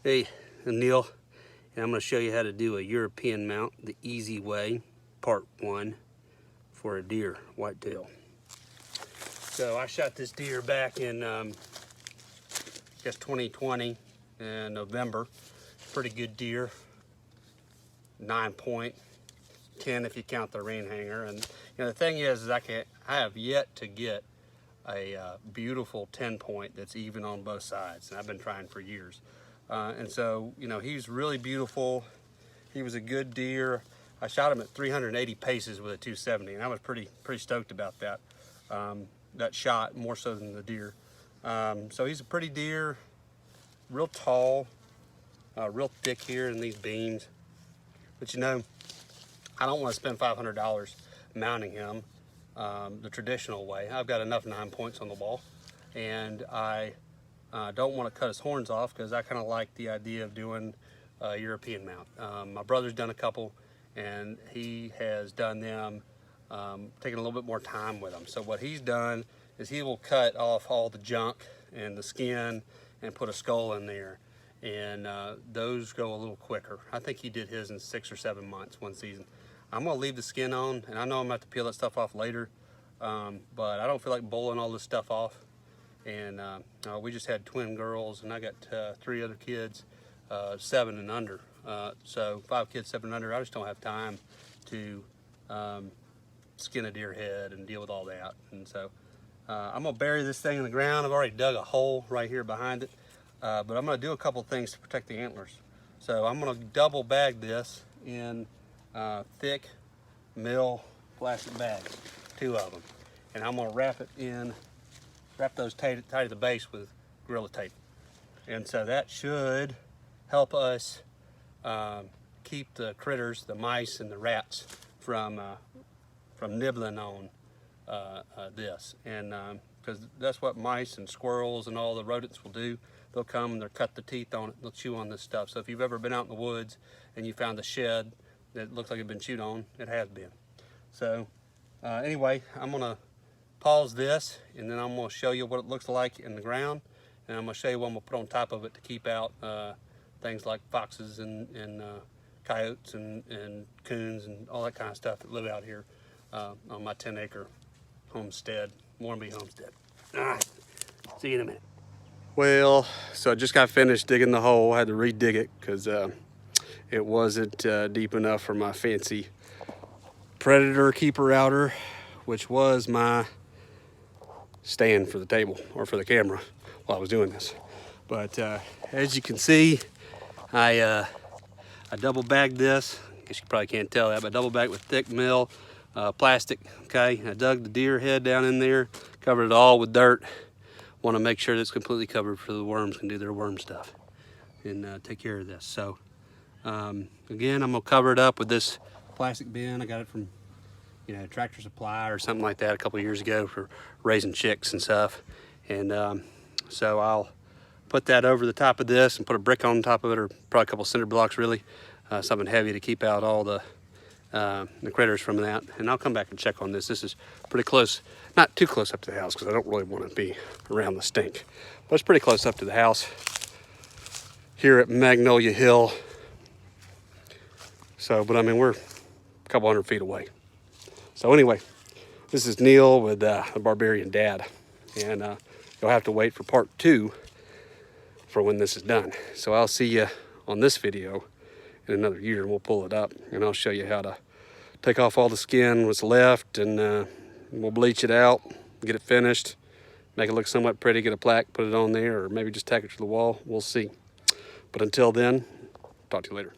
Hey, I'm Neil, and I'm going to show you how to do a European mount the easy way, part 1, for a deer, whitetail. So I shot this deer back in, I guess 2020 in November. Pretty good deer, 9 point, 10 if you count the rain hanger. And the thing is I have yet to get a beautiful 10 point that's even on both sides, and I've been trying for years. And so, he's really beautiful. He was a good deer. I shot him at 380 paces with a 270, and I was pretty stoked about that. That shot, more so than the deer. So he's a pretty deer, real tall, real thick here in these beams. But I don't want to spend $500 mounting him the traditional way. I've got enough 9 points on the wall, and I don't want to cut his horns off because I kind of like the idea of doing a European mount. My brother's done a couple, and he has done them taking a little bit more time with them. So what he's done is he will cut off all the junk and the skin and put a skull in there, and those go a little quicker. I think he did his in 6 or 7 months, one season. I'm gonna leave the skin on, and I know I'm gonna have to peel that stuff off later, but I don't feel like bowling all this stuff off. And we just had twin girls, and I got 3 other kids, 7 and under. So 5 kids, 7 and under. I just don't have time to skin a deer head and deal with all that. And so I'm gonna bury this thing in the ground. I've already dug a hole right here behind it, but I'm gonna do a couple things to protect the antlers. So I'm gonna double bag this in thick mill plastic bags, 2 of them, and I'm gonna wrap those tight at the base with Gorilla Tape. And so that should help us keep the critters, the mice and the rats, from nibbling on this. And because that's what mice and squirrels and all the rodents will do. They'll come and they'll cut the teeth on it, they'll chew on this stuff. So if you've ever been out in the woods and you found a shed that looks like it's been chewed on, it has been. So anyway, I'm gonna pause this, and then I'm going to show you what it looks like in the ground, and I'm going to show you what I'm going to put on top of it to keep out things like foxes and coyotes and coons and all that kind of stuff that live out here on my 10-acre homestead, Warrenby homestead. All right, see you in a minute. Well, so I just got finished digging the hole. I had to re-dig it because it wasn't deep enough for my fancy Predator keeper outer, which was my stand for the table or for the camera while I was doing this. But as you can see, I double bagged this. I guess you probably can't tell that, but double bagged with thick mill plastic. Okay, I dug the deer head down in there, covered it all with dirt. Want to make sure that it's completely covered so the worms can do their worm stuff and take care of this. So again, I'm gonna cover it up with this plastic bin. I got it from Tractor Supply or something like that a couple of years ago for raising chicks and stuff. And so I'll put that over the top of this and put a brick on top of it, or probably a couple cinder blocks, really, something heavy to keep out all the critters from that. And I'll come back and check on this. This is pretty close, not too close up to the house because I don't really want to be around the stink, but it's pretty close up to the house here at Magnolia Hill. So, but I mean, we're a couple 100 feet away. So anyway, this is Neil with the Barbarian Dad, and you'll have to wait for part 2 for when this is done. So I'll see you on this video in another year, and we'll pull it up, and I'll show you how to take off all the skin, what's left, and we'll bleach it out, get it finished, make it look somewhat pretty, get a plaque, put it on there, or maybe just tack it to the wall. We'll see. But until then, talk to you later.